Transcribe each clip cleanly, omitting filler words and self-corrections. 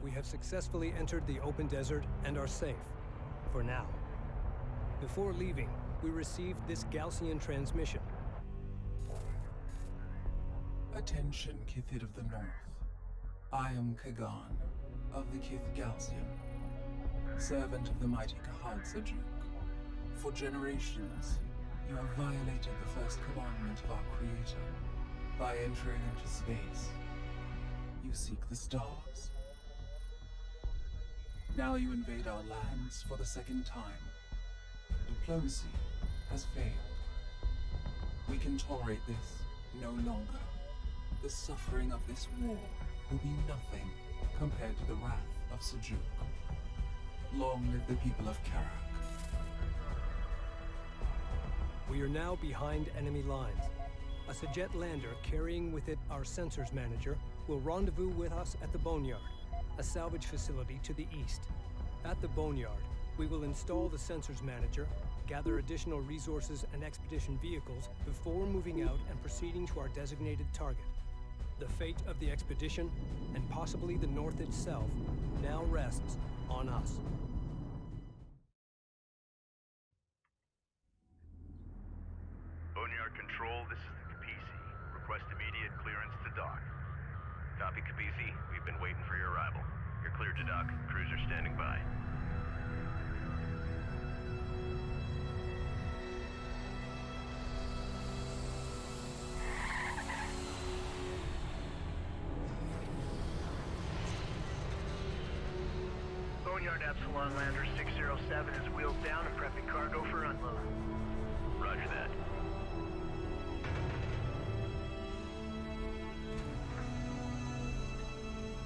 We have successfully entered the open desert and are safe. For now. Before leaving, we received this Gaussian transmission. Attention, Kithid of the North. I am Kagan, of the Kith Gaussian, servant of the mighty Kharak. For generations, you have violated the first commandment of our Creator. By entering into space, you seek the stars. Now you invade our lands for the second time. Diplomacy has failed. We can tolerate this no longer. The suffering of this war will be nothing compared to the wrath of Sejuk. Long live the people of Kharak. We are now behind enemy lines. A Sejet lander carrying with it our sensors manager will rendezvous with us at the Boneyard, a salvage facility to the east. At the Boneyard, we will install the sensors manager, gather additional resources and expedition vehicles before moving out and proceeding to our designated target. The fate of the expedition, and possibly the North itself, now rests on us. Boneyard Control, this is the Capisi. Request immediate clearance to dock. Copy, Capisi. We've been waiting for your arrival. You're cleared to dock. Cruiser standing by. Boneyard Epsilon Lander 607 is wheeled down and prepping cargo for unload. Roger that.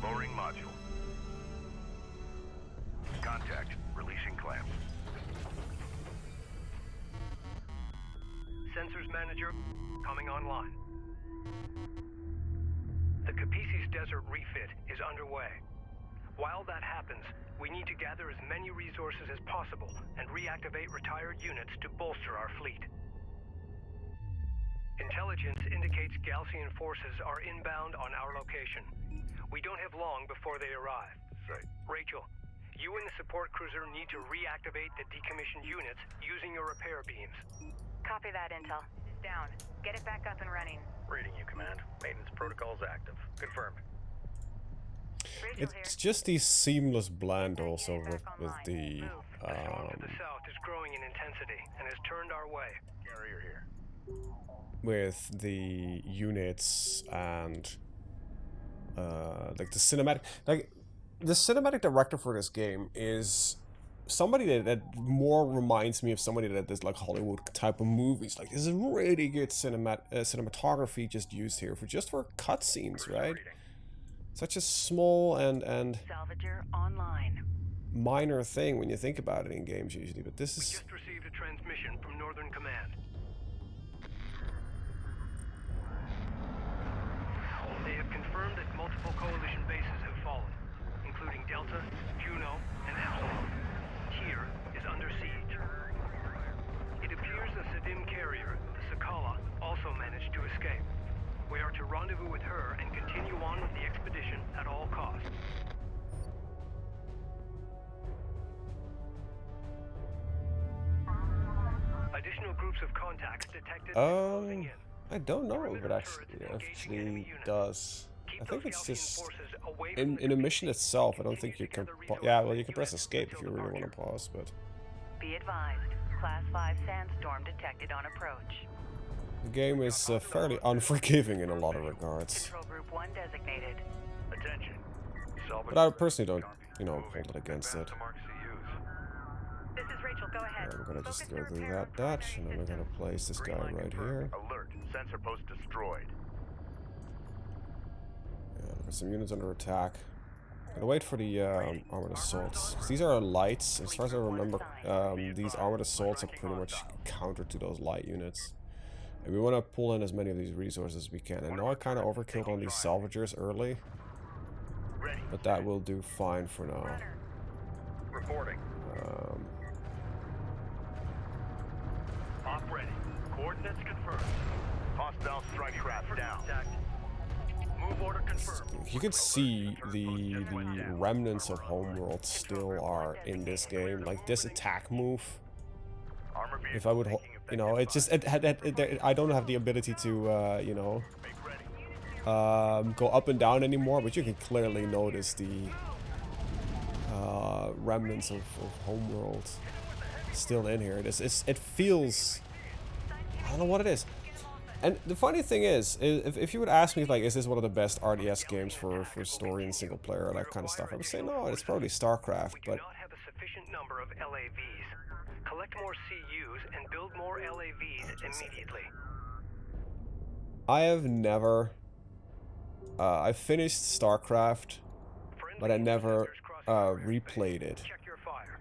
Lowering module. Contact. Releasing clamps. Sensors manager coming online. The Capisi's desert refit is underway. While that happens, we need to gather as many resources as possible and reactivate retired units to bolster our fleet. Intelligence indicates Gaussian forces are inbound on our location. We don't have long before they arrive. Right. Rachel, you and the support cruiser need to reactivate the decommissioned units using your repair beams. Copy that, Intel. Down. Get it back up and running. Reading you, Command. Maintenance protocols active. Confirmed. It's just the seamless blend also with the The storm to the south is growing in intensity and has turned our way. Carrier here. with the units and like the cinematic director for this game is somebody that more reminds me of somebody that does like Hollywood type of movies. Like, this is really good cinematography just used here for cutscenes, right? Such a small and Salvager online. minor thing when you think about it in games usually, but this is... We just received a transmission from Northern Command. They have confirmed that multiple coalition bases have fallen, including Delta, Juno, and Epsilon. Tyr is under siege. It appears the Sedim carrier, the Sakala, also managed to escape. We are to rendezvous with her and continue on with the expedition at all costs. Additional groups of contacts detected closing in. I don't know if it actually does. I think it's just in a mission itself. I don't think you can. Yeah, well, you can press escape if you really want to pause, but Be advised, Class 5 sandstorm detected on approach. the game is fairly unforgiving in a lot of regards. Control Group 1 designated. Attention. But I personally don't, you know, hold it against it. This is Rachel, go ahead. We're gonna just go through that, and then we're gonna place this guy right here. Alert. Sensor post destroyed. Yeah, there's some units under attack. Gotta wait for the armored assaults. 'Cause these are lights. As far as I remember, these armored assaults are pretty much counter to those light units. And we want to pull in as many of these resources as we can. I know I kind of overkilled on these salvagers early, but that will do fine for now. Reporting. Op ready. Coordinates confirmed. Hostile strike craft down. Move order confirmed. You can see the remnants of Homeworld still are in this game. Like this attack move. Armor vehicle If I would, taking you know, effective it just I don't have the ability to you know, go up and down anymore, but you can clearly notice the remnants of Homeworld still in here. It feels, I don't know what it is. And the funny thing is, if you would ask me, like, is this one of the best RTS games for story and single player, that kind of stuff, I would say no, it's probably StarCraft, We do but not have a sufficient number of LAVs. Collect more CUs and build more LAVs immediately. I have never, I finished StarCraft, but I never replayed it. Check your fire.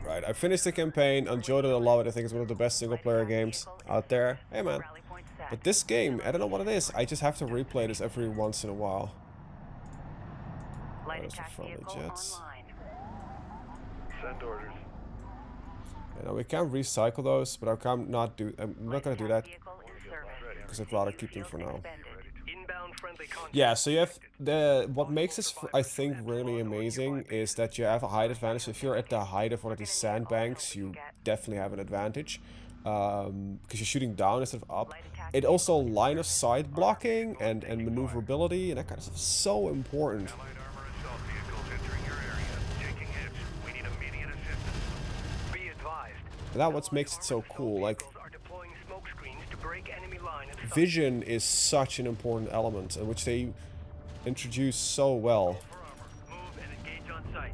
Right, I finished the campaign, enjoyed it a lot. I think it's one of the best single player games out there. Hey man. But this game, I don't know what it is. I just have to replay this every once in a while. Light Those are attack friendly vehicle jets. online. Send orders. You know, we can recycle those, but I'm not gonna do that Vehicle in service. because I'd rather keep them for now. Suspended. Inbound friendly contact. Yeah, so you have what makes this, I think, really amazing is that you have a height advantage. If you're at the height of one of these sandbanks, you definitely have an advantage because you're shooting down instead of up. It also line of sight blocking and maneuverability and that kind of stuff is so important. Allied armor assault vehicles entering your area. Taking hits. We need immediate assistance. Be advised. And that's what makes it so cool. Like, Are deploying smoke screens to break enemy line of sight. vision is such an important element, in which they introduce so well. For armor. Move and engage on site.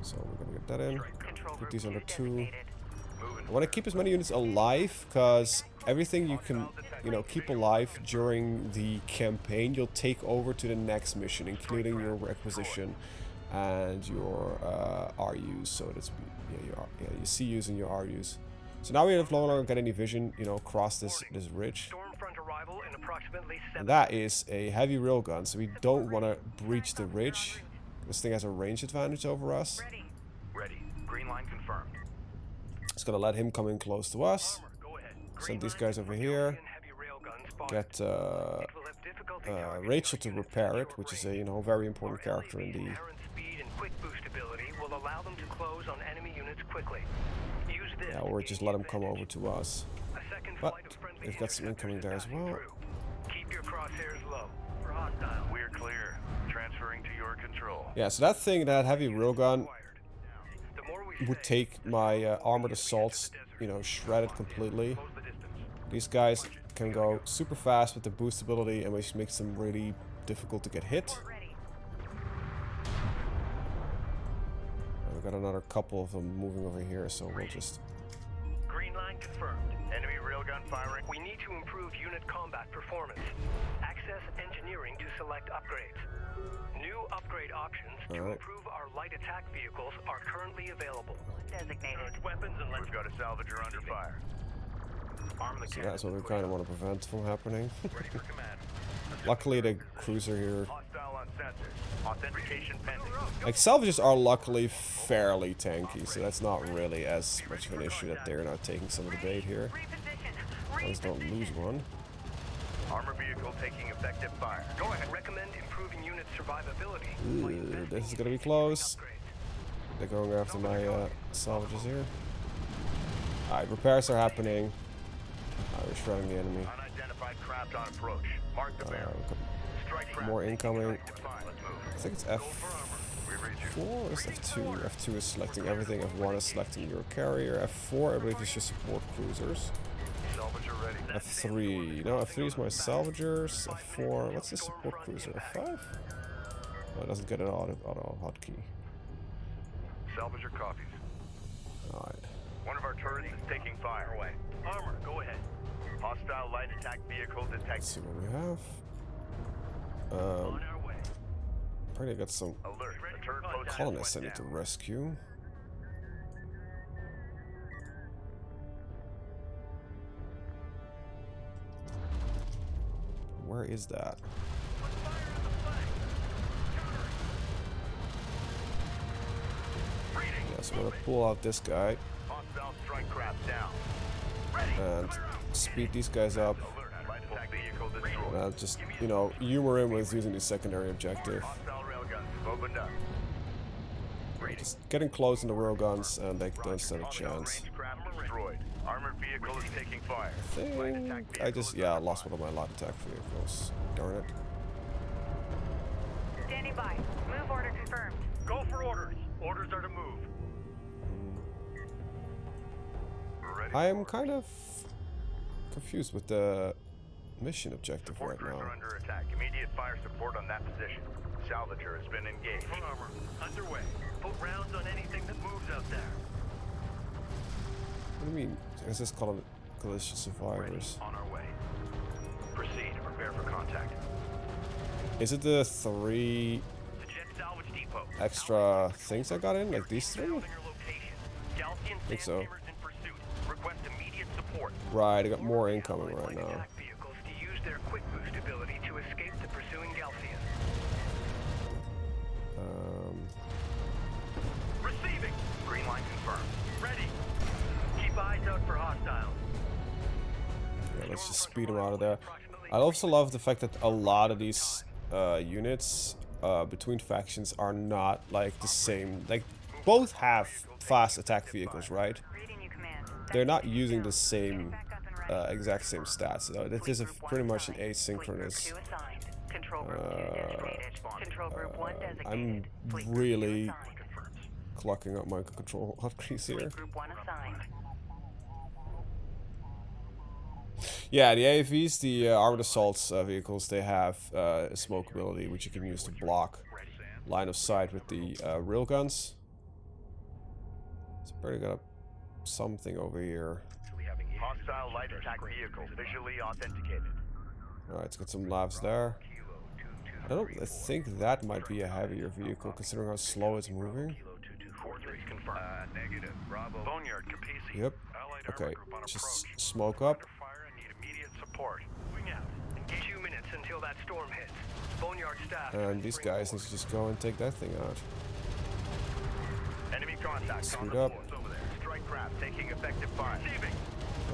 So we're gonna get that in. Control Put group these under 2. designated. I want to keep as many units alive, because everything you can, you know, keep alive during the campaign, you'll take over to the next mission, including your requisition and your RUs. So that's your CUs and your RUs. So now we have no longer got any vision, you know, across this ridge. Stormfront arrival in approximately 7. And that is a heavy railgun, so we don't want to breach the ridge. This thing has a range advantage over us. Ready. Green line confirmed. It's gonna let him come in close to us. Go ahead. Send these guys over here. Heavy railgun spotted. Get It will have difficulty targeting Rachel to our units repair in it, short which is range. a, you know, very important character in LAV's the. inherent speed and quick boost ability will allow them to close on enemy units quickly. Use this Yeah, to or gain just the let him come advantage. over to us. A second But flight of friendly we've got some incoming there as interceptors well. is passing through. Keep your crosshairs low. For hostile. We're clear. Transferring to your control. Yeah, so that thing, that heavy railgun, The more we would say, take my armored assaults, you know, shredded completely. close the distance. These guys can go super fast with the boost ability, and which makes them really difficult to get hit. Ready. And we've got another couple of them moving over here, so we'll just. Green line confirmed. Enemy railgun firing. We need to improve unit combat performance. Access engineering to select upgrades. New upgrade options to Alright. improve our light attack vehicles are currently available. Designated. Weapons and We've got a salvager under fire. Arm the So cannon. that's what we kind of want to prevent from happening. Ready for command. Luckily, the cruiser here. Hostile on sensors. Authentication pending. Like, salvages are luckily fairly tanky, so that's not really as much of an issue that they're not taking some of the bait here. Reposition. At least don't lose one. Armor vehicle taking effective fire. Go ahead. Recommend improving unit survivability. by Ooh, investing this is in gonna be significant close. upgrades. They're going after my salvages here. Alright, repairs are happening. We're shredding the enemy. Unidentified craft on approach. Mark the barrel. Strike craft. More incoming. Let's move. I think it's We read you. F4 or is F2? F2 is selecting everything, F1 is selecting your carrier, F4 I believe is just support cruisers. Salvager ready. F3, no, F3 is my salvagers, F4, what's the support cruiser, F5? No, it doesn't get an auto hotkey. Salvager copies. Alright, One of our turrets is taking fire. Away. Armor, go ahead. Hostile light attack vehicle let's detected. see what we have. On our way. Probably got some Alert. The turret post colonists I went need to down. rescue. Where is that? Yeah, so I'm gonna pull out this guy Hostile strike craft down. and speed these guys up. Alert. Light attack vehicle destroyed. And I'll just, you know, humor him with using the secondary objective. Hostile railguns opened up. Just getting close in the railguns and they don't stand a chance. Rangecraft destroyed. Armored vehicle is taking fire. I just, yeah, I lost one of my light attack vehicles. Darn it. Standing by. Move order confirmed. Go for orders. Orders are to move. I am kind of confused with the mission objective right now. Are under attack. Immediate fire support on that position. Salvager has been engaged. Armor underway. Put rounds on anything that moves out there. What do you mean? Is this called collision survivors? On our way. Proceed. Prepare for contact. Is it the 3 Suggest salvage depot. extra things I got in? Like these 3? Your location. Galcian Think so. sand in pursuit. Request immediate support. Right, I got more incoming right Light now. attack vehicles to use their quick boost ability to escape the pursuing Galcians. Receiving. Green line confirmed. Ready. Keep eyes out for hostiles. Yeah, let's just speed them out of there. I also love the fact that a lot of these units between factions are not like the same. Like both have fast attack vehicles, right? Reading you, command. They're not using the same exact same stats. So it is pretty much an asynchronous. Two assigned. Control group 2 designated. Control group 1 designated. I'm Fleet group really 2 assigned. clocking up my control hotkeys here. Fleet group 1 assigned. Yeah, the AAVs, the armored assault vehicles, they have a smoke ability which you can use to block line of sight with the railguns. So probably got something over here. Hostile light attack vehicle visually authenticated. Alright, let's get some lavs there. I think that might be a heavier vehicle considering how slow it's moving. Negative. Bravo. Boneyard, Capisi. Yep. Okay, just smoke up. Fire and need immediate support. Wing out. Engage 2 minutes until that storm hits. Boneyard staff. And these guys need to just go and take that thing out. Enemy contact. Speed up. Over there. Strike craft taking effective fire. Receiving.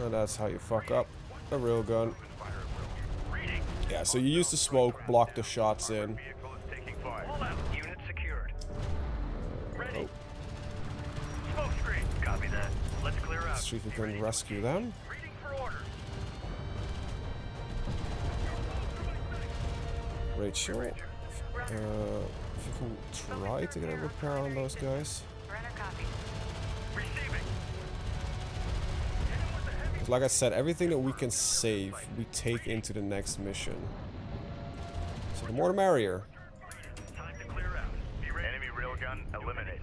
And that's how you fuck up a railgun. Fire at will. Reading. Yeah, so you use the smoke, block the shots in. Vehicle is taking fire. All out. Unit secured. Ready. Oh, Smoke screen. Copy that. Let's clear out. let's see if we can rescue them. Reading for orders. Rachel, if you can try to get a repair on those guys. Runner copy. Receiving. Like I said, everything that we can save, we take into the next mission. So the more the merrier. Time to clear out. Be ready. Enemy railgun eliminated.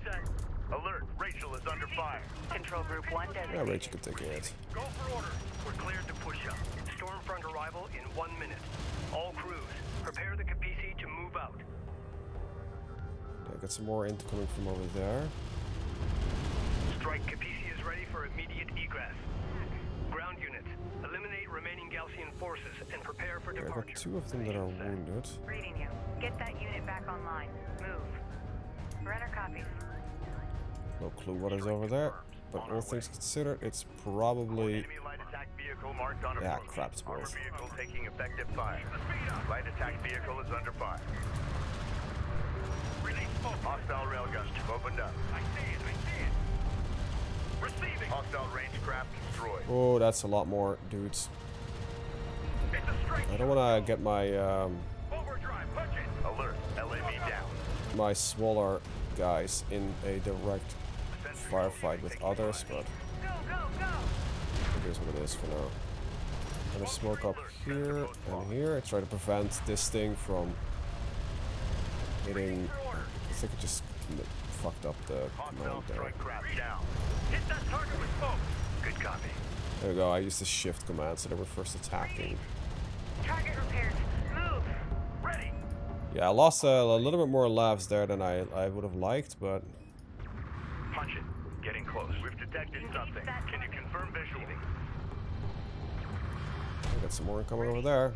Alert. Rachel is under fire. Control group 1 Yeah, designated. Rachel can take a hit. Go for orders. We're cleared to push up. Stormfront arrival in 1 minute. All crews, prepare the Capisi to move out. Yeah, got some more incoming from over there. Strike Capisi is ready for immediate egress. Ground units, eliminate remaining Galcian forces and prepare for Yeah, I got departure. 2 of them that are wounded. Reading you. Get that unit back online. Move. Runner copies. No clue what is over there. But all things considered, it's probably... Enemy light attack vehicle marked on Yeah, approach. crap, it's Armored both. vehicle taking effective fire. Light attack vehicle is under fire. Release smoke. Hostile railguns opened up. I see it, I see it. Receiving. Hostile range craft destroyed. Oh, that's a lot more dudes. It's a strike. I don't want to get my Overdrive, punch it. Alert. LAV down. my smaller guys in a direct firefight with others, but Go, go, go! it is what it is for now. I'm gonna smoke up here and here. Try to prevent this thing from hitting. I think it just fucked up the Hostile command there. strike craft down. Hit that target with smoke. Good copy. There we go. I used the shift command, so they were first attacking. Target repaired. Move! Ready. Yeah, I lost a little bit more lives there than I would have liked, but Punch it. Getting close. We've detected something. Can you confirm visual? I got some more incoming over there.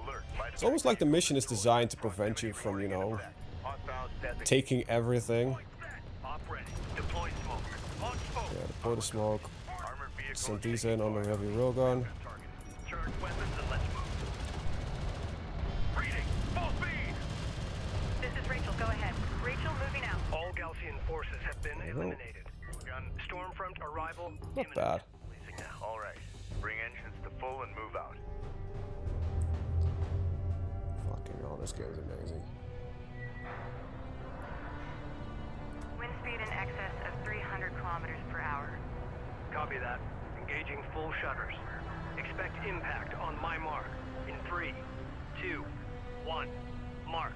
Alert. Light It's almost like the mission is designed to prevent you from, you know, Hostiles designated. taking everything. Op ready. Deploy smoke. Launch smoke. Yeah, deploy the smoke. Armored vehicle Send these in on the heavy railgun. target. Charge weapons and let's move. been eliminated. Stormfront arrival Not imminent. bad. Releasing now. All right. Bring engines to full and move out. Fucking hell, this game's amazing. Wind speed in excess of 300 kilometers per hour. Copy that. Engaging full shutters. Expect impact on my mark. In 3, 2, 1. Mark.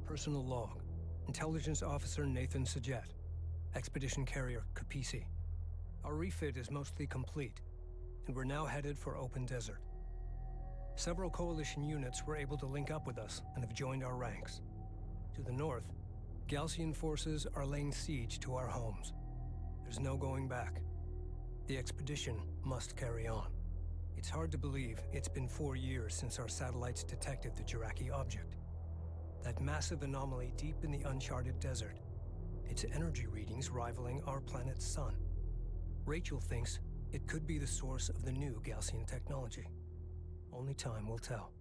Personal log. Intelligence Officer Nathan Sajet. Expedition Carrier Kapisi. Our refit is mostly complete, and we're now headed for open desert. Several Coalition units were able to link up with us and have joined our ranks. To the north, Galcian forces are laying siege to our homes. There's no going back. The expedition must carry on. It's hard to believe it's been 4 years since our satellites detected the Jiraki object. That massive anomaly deep in the uncharted desert. Its energy readings rivaling our planet's sun. Rachel thinks it could be the source of the new Galcian technology. Only time will tell.